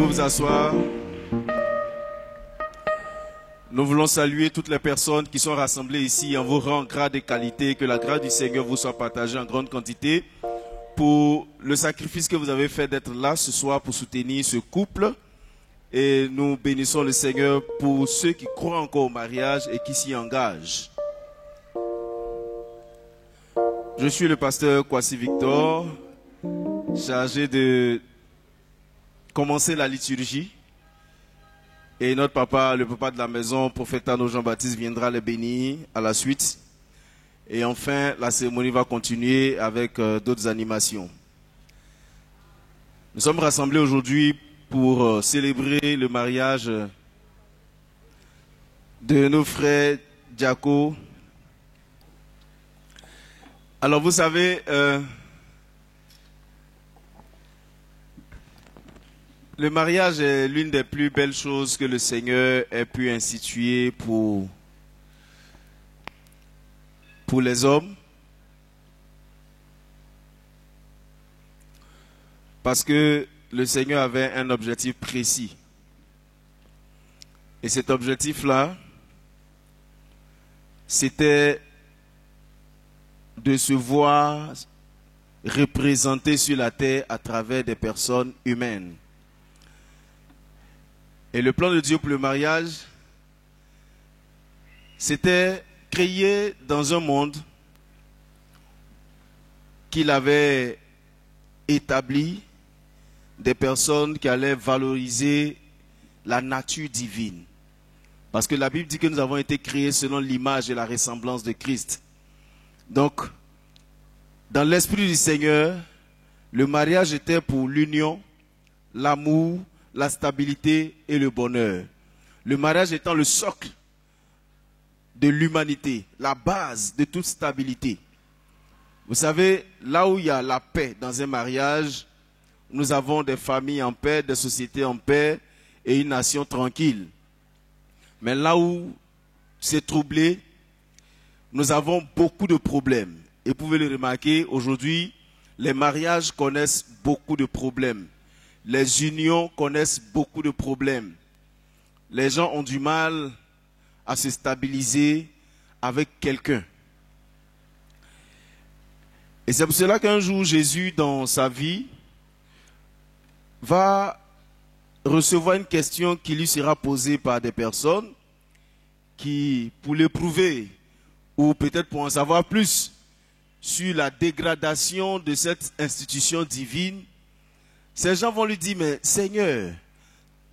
pouvez vous asseoir. Nous voulons saluer toutes les personnes qui sont rassemblées ici en vos rangs, grades et qualités. Que la grâce du Seigneur vous soit partagée en grande quantité pour le sacrifice que vous avez fait d'être là ce soir pour soutenir ce couple. Et nous bénissons le Seigneur pour ceux qui croient encore au mariage et qui s'y engagent. Je suis le pasteur Kwasi Victor, chargé de commencer la liturgie. Et notre papa, le papa de la maison, prophète Arnaud Jean-Baptiste, viendra les bénir à la suite. Et enfin, la cérémonie va continuer avec d'autres animations. Nous sommes rassemblés aujourd'hui pour célébrer le mariage de nos frères Diaco. Alors vous savez, le mariage est l'une des plus belles choses que le Seigneur ait pu instituer pour les hommes. Parce que le Seigneur avait un objectif précis. Et cet objectif-là, c'était de se voir représenté sur la terre à travers des personnes humaines. Et le plan de Dieu pour le mariage, c'était créer dans un monde qu'il avait établi des personnes qui allaient valoriser la nature divine. Parce que la Bible dit que nous avons été créés selon l'image et la ressemblance de Christ. Donc, dans l'esprit du Seigneur, le mariage était pour l'union, l'amour, la stabilité et le bonheur. Le mariage étant le socle de l'humanité, la base de toute stabilité. Vous savez, là où il y a la paix dans un mariage, nous avons des familles en paix, des sociétés en paix et une nation tranquille. Mais là où c'est troublé, nous avons beaucoup de problèmes. Et vous pouvez le remarquer, aujourd'hui, les mariages connaissent beaucoup de problèmes. Les unions connaissent beaucoup de problèmes. Les gens ont du mal à se stabiliser avec quelqu'un. Et c'est pour cela qu'un jour, Jésus, dans sa vie, va recevoir une question qui lui sera posée par des personnes qui, pour l'éprouver, ou peut-être pour en savoir plus sur la dégradation de cette institution divine, ces gens vont lui dire, mais Seigneur,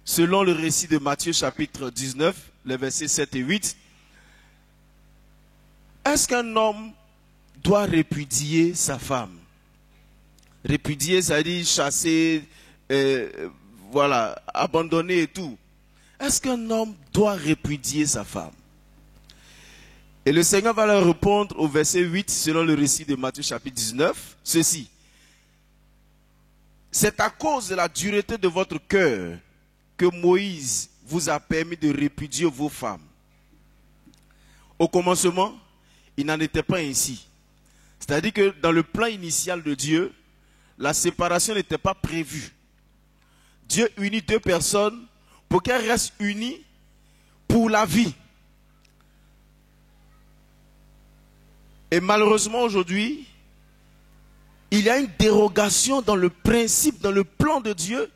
selon le récit de Matthieu chapitre 19, les versets 7 et 8, est-ce qu'un homme doit répudier sa femme? Répudier, ça veut dire chasser, voilà, abandonner et tout. Est-ce qu'un homme doit répudier sa femme? Et le Seigneur va leur répondre au verset 8, selon le récit de Matthieu chapitre 19, ceci. C'est à cause de la dureté de votre cœur que Moïse vous a permis de répudier vos femmes. Au commencement, il n'en était pas ainsi. C'est-à-dire que dans le plan initial de Dieu, la séparation n'était pas prévue. Dieu unit deux personnes pour qu'elles restent unies pour la vie. Et malheureusement aujourd'hui, il y a une dérogation dans le principe, dans le plan de Dieu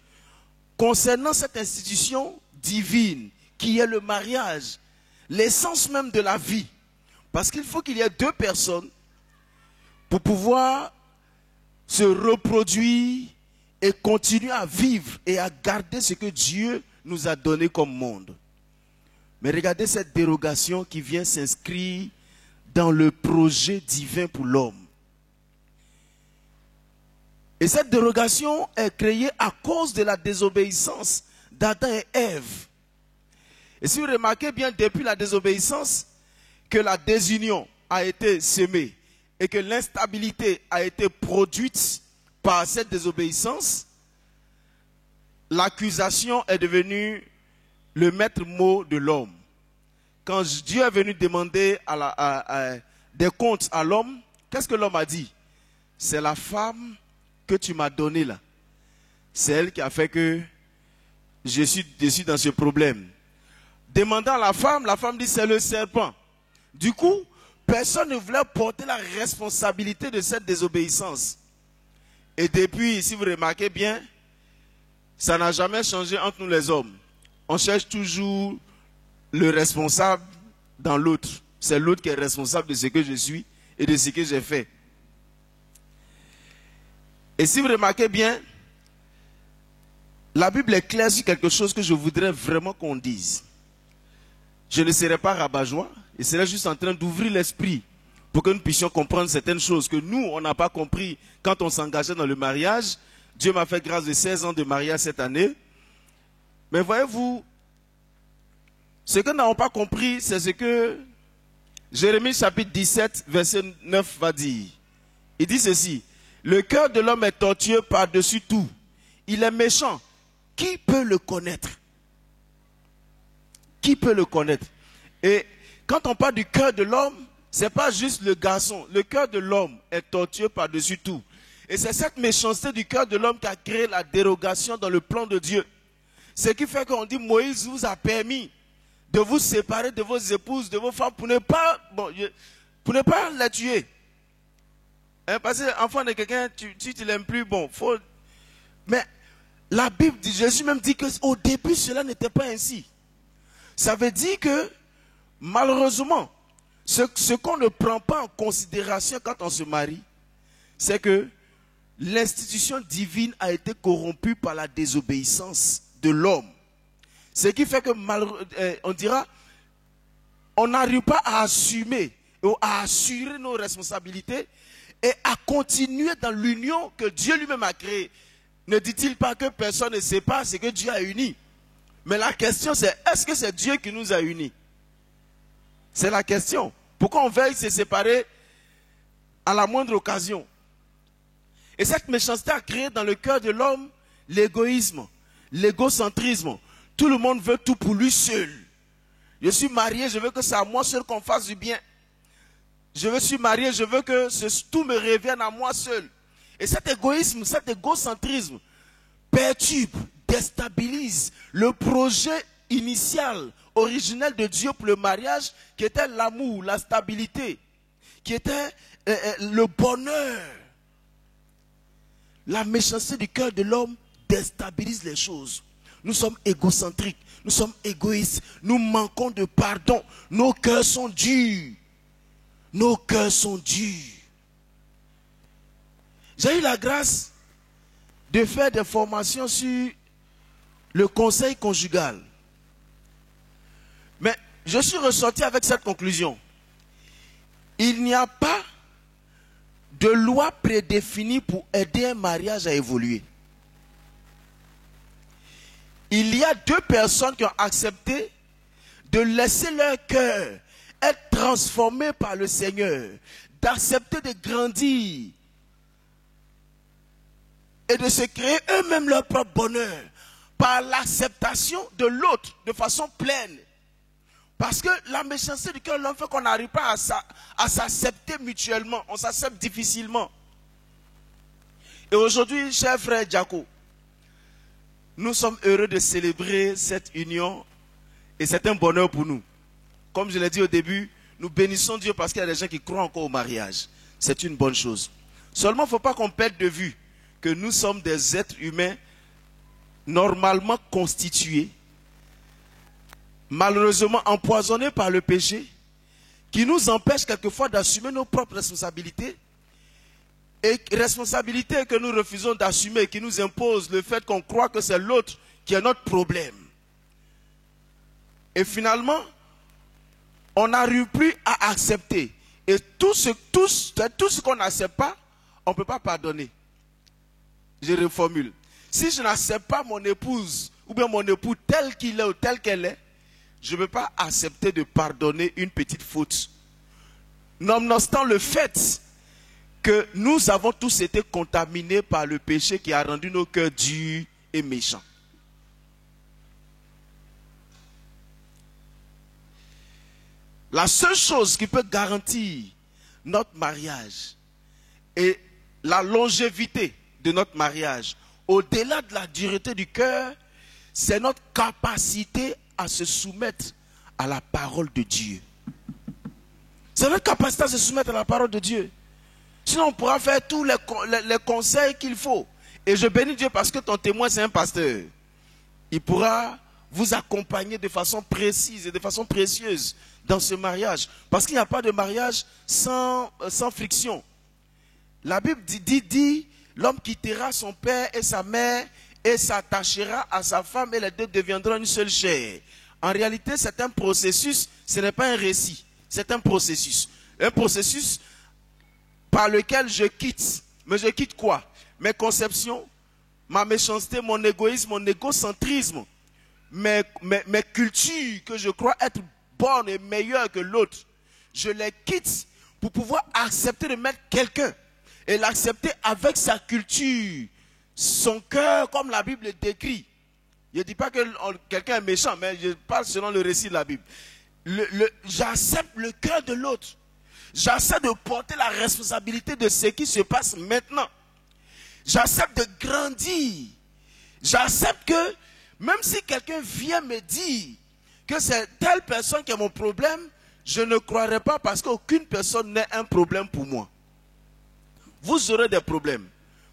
concernant cette institution divine qui est le mariage, l'essence même de la vie. Parce qu'il faut qu'il y ait deux personnes pour pouvoir se reproduire et continuer à vivre et à garder ce que Dieu nous a donné comme monde. Mais regardez cette dérogation qui vient s'inscrire dans le projet divin pour l'homme. Et cette dérogation est créée à cause de la désobéissance d'Adam et Ève. Et si vous remarquez bien, depuis la désobéissance, que la désunion a été semée et que l'instabilité a été produite par cette désobéissance, l'accusation est devenue le maître mot de l'homme. Quand Dieu est venu demander des comptes à l'homme, qu'est-ce que l'homme a dit? C'est la femme que tu m'as donnée là. C'est elle qui a fait que je suis dans ce problème. Demandant à la femme dit c'est le serpent. Du coup, personne ne voulait porter la responsabilité de cette désobéissance. Et depuis, si vous remarquez bien, ça n'a jamais changé entre nous les hommes. On cherche toujours le responsable dans l'autre. C'est l'autre qui est responsable de ce que je suis et de ce que j'ai fait. Et si vous remarquez bien, la Bible est claire sur quelque chose que je voudrais vraiment qu'on dise. Je ne serai pas rabat-joie, je serai juste en train d'ouvrir l'esprit pour que nous puissions comprendre certaines choses que nous, on n'a pas compris quand on s'engageait dans le mariage. Dieu m'a fait grâce de 16 ans de mariage cette année. Mais voyez-vous, ce que nous n'avons pas compris, c'est ce que Jérémie chapitre 17, verset 9 va dire. Il dit ceci: le cœur de l'homme est tortueux par-dessus tout. Il est méchant. Qui peut le connaître? Qui peut le connaître? Et quand on parle du cœur de l'homme, ce n'est pas juste le garçon. Le cœur de l'homme est tortueux par-dessus tout. Et c'est cette méchanceté du cœur de l'homme qui a créé la dérogation dans le plan de Dieu. Ce qui fait qu'on dit Moïse vous a permis de vous séparer de vos épouses, de vos femmes, pour ne pas les tuer. Hein, parce que l'enfant de quelqu'un, si tu l'aimes plus, bon, faut... Mais la Bible dit, Jésus même dit qu'au début, cela n'était pas ainsi. Ça veut dire que, malheureusement, ce qu'on ne prend pas en considération quand on se marie, c'est que l'institution divine a été corrompue par la désobéissance de l'homme. Ce qui fait que, on dira, on n'arrive pas à assumer ou à assurer nos responsabilités et à continuer dans l'union que Dieu lui-même a créée. Ne dit-il pas que personne ne sait pas ce que Dieu a uni? Mais la question c'est, est-ce que c'est Dieu qui nous a unis? C'est la question. Pourquoi on veille se séparer à la moindre occasion? Et cette méchanceté a créé dans le cœur de l'homme l'égoïsme, l'égocentrisme. Tout le monde veut tout pour lui seul. Je suis marié, je veux que c'est à moi seul qu'on fasse du bien. Je suis marié, je veux que tout me revienne à moi seul. Et cet égoïsme, cet égocentrisme perturbe, déstabilise le projet initial, originel de Dieu pour le mariage, qui était l'amour, la stabilité, qui était le bonheur. La méchanceté du cœur de l'homme déstabilise les choses. Nous sommes égocentriques, nous sommes égoïstes, nous manquons de pardon, nos cœurs sont durs. Nos cœurs sont durs. J'ai eu la grâce de faire des formations sur le conseil conjugal. Mais je suis ressorti avec cette conclusion. Il n'y a pas de loi prédéfinie pour aider un mariage à évoluer. Il y a deux personnes qui ont accepté de laisser leur cœur être transformé par le Seigneur, d'accepter de grandir et de se créer eux-mêmes leur propre bonheur par l'acceptation de l'autre de façon pleine. Parce que la méchanceté du cœur de l'homme fait qu'on n'arrive pas à s'accepter mutuellement, on s'accepte difficilement. Et aujourd'hui, cher frère Jaco, nous sommes heureux de célébrer cette union et c'est un bonheur pour nous. Comme je l'ai dit au début, nous bénissons Dieu parce qu'il y a des gens qui croient encore au mariage. C'est une bonne chose. Seulement, il ne faut pas qu'on perde de vue que nous sommes des êtres humains normalement constitués, malheureusement empoisonnés par le péché, qui nous empêche quelquefois d'assumer nos propres responsabilités, et responsabilités que nous refusons d'assumer, qui nous imposent le fait qu'on croit que c'est l'autre qui est notre problème. Et finalement, on n'arrive plus à accepter. Et tout ce qu'on n'accepte pas, on ne peut pas pardonner. Je reformule. Si je n'accepte pas mon épouse ou bien mon époux tel qu'il est ou tel qu'elle est, je ne peux pas accepter de pardonner une petite faute. Nonobstant le fait que nous avons tous été contaminés par le péché qui a rendu nos cœurs durs et méchants. La seule chose qui peut garantir notre mariage et la longévité de notre mariage, au-delà de la dureté du cœur, c'est notre capacité à se soumettre à la parole de Dieu. C'est notre capacité à se soumettre à la parole de Dieu. Sinon, on pourra faire tous les conseils qu'il faut. Et je bénis Dieu parce que ton témoin, c'est un pasteur. Il pourra vous accompagner de façon précise et de façon précieuse dans ce mariage. Parce qu'il n'y a pas de mariage sans friction. La Bible dit, l'homme quittera son père et sa mère et s'attachera à sa femme et les deux deviendront une seule chair. En réalité, c'est un processus, ce n'est pas un récit. C'est un processus. Un processus par lequel je quitte. Mais je quitte quoi? Mes conceptions, ma méchanceté, mon égoïsme, mon égocentrisme, mes cultures que je crois être bonnes et meilleures que l'autre. Je les quitte pour pouvoir accepter de mettre quelqu'un et l'accepter avec sa culture, son cœur, comme la Bible le décrit. Je ne dis pas que quelqu'un est méchant, mais je parle selon le récit de la Bible. J'accepte le cœur de l'autre. J'accepte de porter la responsabilité de ce qui se passe maintenant. J'accepte de grandir. J'accepte que, même si quelqu'un vient me dire que c'est telle personne qui est mon problème, je ne croirai pas parce qu'aucune personne n'est un problème pour moi. Vous aurez des problèmes,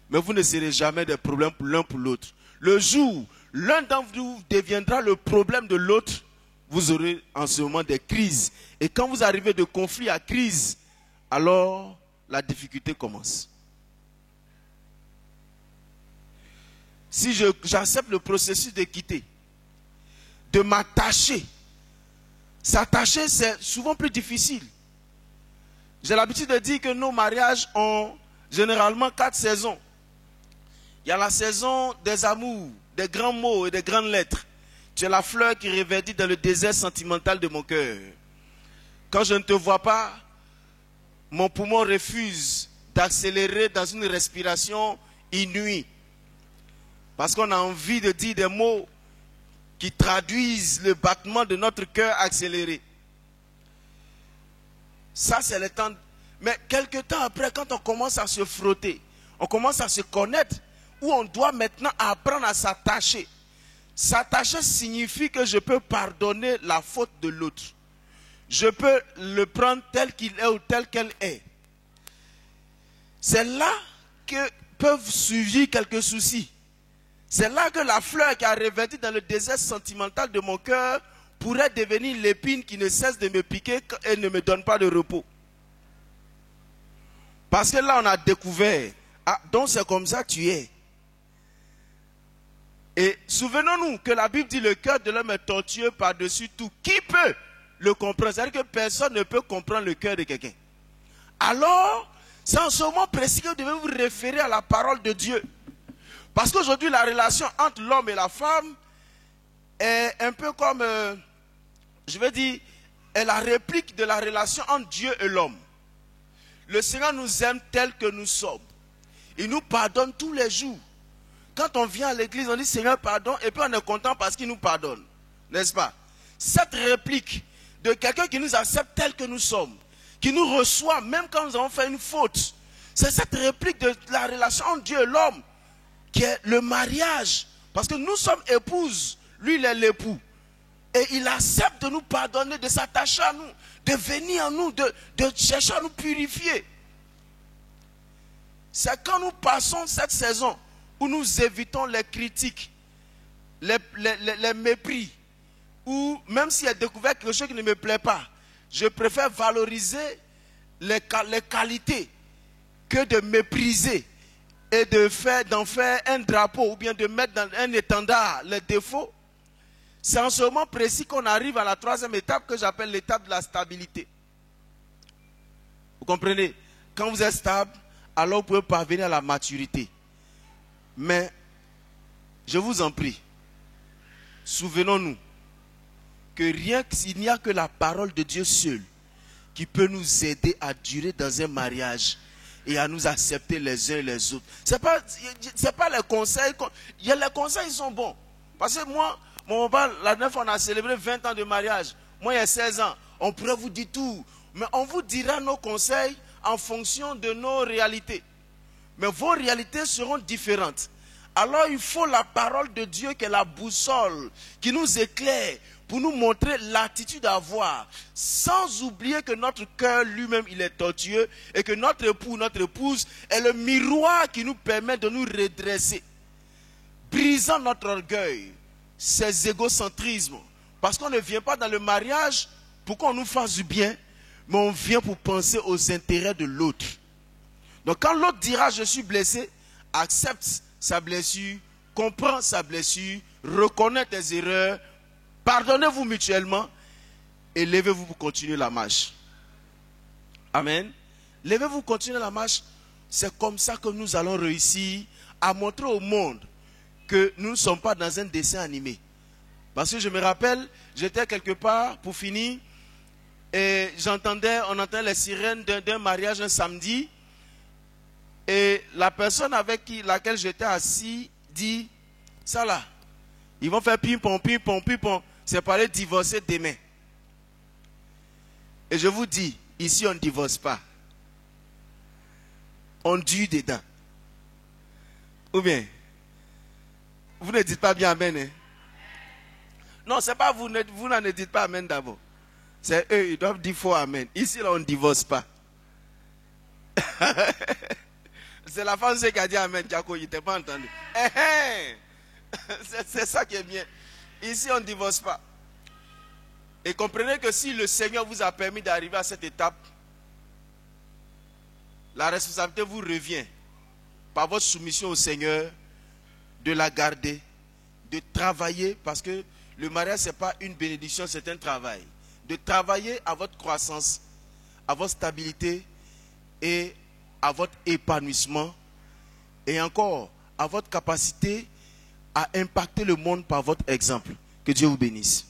mais vous ne serez jamais des problèmes pour l'un pour l'autre. Le jour où l'un d'entre vous deviendra le problème de l'autre, vous aurez en ce moment des crises. Et quand vous arrivez de conflit à crise, alors la difficulté commence. Si j'accepte le processus de quitter, de m'attacher, s'attacher c'est souvent plus difficile. J'ai l'habitude de dire que nos mariages ont généralement 4 saisons. Il y a la saison des amours, des grands mots et des grandes lettres. Tu es la fleur qui reverdit dans le désert sentimental de mon cœur. Quand je ne te vois pas, mon poumon refuse d'accélérer dans une respiration inouïe. Parce qu'on a envie de dire des mots qui traduisent le battement de notre cœur accéléré. Ça, c'est le temps. Mais quelque temps après, quand on commence à se frotter, on commence à se connaître, où on doit maintenant apprendre à s'attacher. S'attacher signifie que je peux pardonner la faute de l'autre. Je peux le prendre tel qu'il est ou tel qu'elle est. C'est là que peuvent surgir quelques soucis. C'est là que la fleur qui a revêtu dans le désert sentimental de mon cœur pourrait devenir l'épine qui ne cesse de me piquer et ne me donne pas de repos. Parce que là, on a découvert, ah, donc c'est comme ça que tu es. Et souvenons-nous que la Bible dit le cœur de l'homme est tortueux par-dessus tout. Qui peut le comprendre? C'est-à-dire que personne ne peut comprendre le cœur de quelqu'un. Alors, c'est en ce moment précis que vous devez vous référer à la parole de Dieu. Parce qu'aujourd'hui, la relation entre l'homme et la femme est un peu comme, je vais dire, est la réplique de la relation entre Dieu et l'homme. Le Seigneur nous aime tel que nous sommes. Il nous pardonne tous les jours. Quand on vient à l'église, on dit Seigneur pardon, et puis on est content parce qu'il nous pardonne. N'est-ce pas? Cette réplique de quelqu'un qui nous accepte tel que nous sommes, qui nous reçoit même quand nous avons fait une faute, c'est cette réplique de la relation entre Dieu et l'homme qui est le mariage. Parce que nous sommes épouses, lui il est l'époux. Et il accepte de nous pardonner, de s'attacher à nous, de venir à nous, de chercher à nous purifier. C'est quand nous passons cette saison où nous évitons les critiques, les mépris, ou même s'il y a découvert quelque chose qui ne me plaît pas, je préfère valoriser les qualités que de mépriser et d'en faire un drapeau ou bien de mettre dans un étendard les défauts. C'est en ce moment précis qu'on arrive à la 3e étape que j'appelle l'étape de la stabilité. Vous comprenez? Quand vous êtes stable, alors vous pouvez parvenir à la maturité. Mais, je vous en prie, souvenons-nous que il n'y a que la parole de Dieu seule qui peut nous aider à durer dans un mariage et à nous accepter les uns et les autres. C'est pas les conseils. Les conseils, ils sont bons. Parce que moi, mon papa, la dernière fois, on a célébré 20 ans de mariage. Moi, il y a 16 ans. On pourrait vous dire tout. Mais on vous dira nos conseils en fonction de nos réalités. Mais vos réalités seront différentes. Alors il faut la parole de Dieu qui est la boussole, qui nous éclaire pour nous montrer l'attitude à avoir, sans oublier que notre cœur lui-même il est tortueux et que notre époux, notre épouse est le miroir qui nous permet de nous redresser, brisant notre orgueil, ces égocentrismes. Parce qu'on ne vient pas dans le mariage pour qu'on nous fasse du bien, mais on vient pour penser aux intérêts de l'autre. Donc quand l'autre dira je suis blessé, accepte sa blessure, comprends sa blessure, reconnais tes erreurs, pardonnez-vous mutuellement et levez-vous pour continuer la marche. Amen. Levez-vous pour continuer la marche. C'est comme ça que nous allons réussir à montrer au monde que nous ne sommes pas dans un dessin animé. Parce que je me rappelle, j'étais quelque part pour finir et on entendait les sirènes d'un mariage un samedi. Et la personne avec laquelle j'étais assis dit, ça là, ils vont faire ping-pong, ping-pong, ping-pong. C'est pour aller divorcer demain. Et je vous dis, ici on ne divorce pas. On dure dedans. Ou bien, vous ne dites pas bien amen. Hein? Non, c'est pas vous, vous ne dites pas amen d'abord. C'est eux, ils doivent dire faux amen. Ici là, on ne divorce pas. C'est la femme qui a dit amen, Diako, il n'était pas entendu. C'est ça qui est bien. Ici, on ne divorce pas. Et comprenez que si le Seigneur vous a permis d'arriver à cette étape, la responsabilité vous revient, par votre soumission au Seigneur, de la garder, de travailler, parce que le mariage, ce n'est pas une bénédiction, c'est un travail. De travailler à votre croissance, à votre stabilité et à votre épanouissement et encore à votre capacité à impacter le monde par votre exemple. Que Dieu vous bénisse.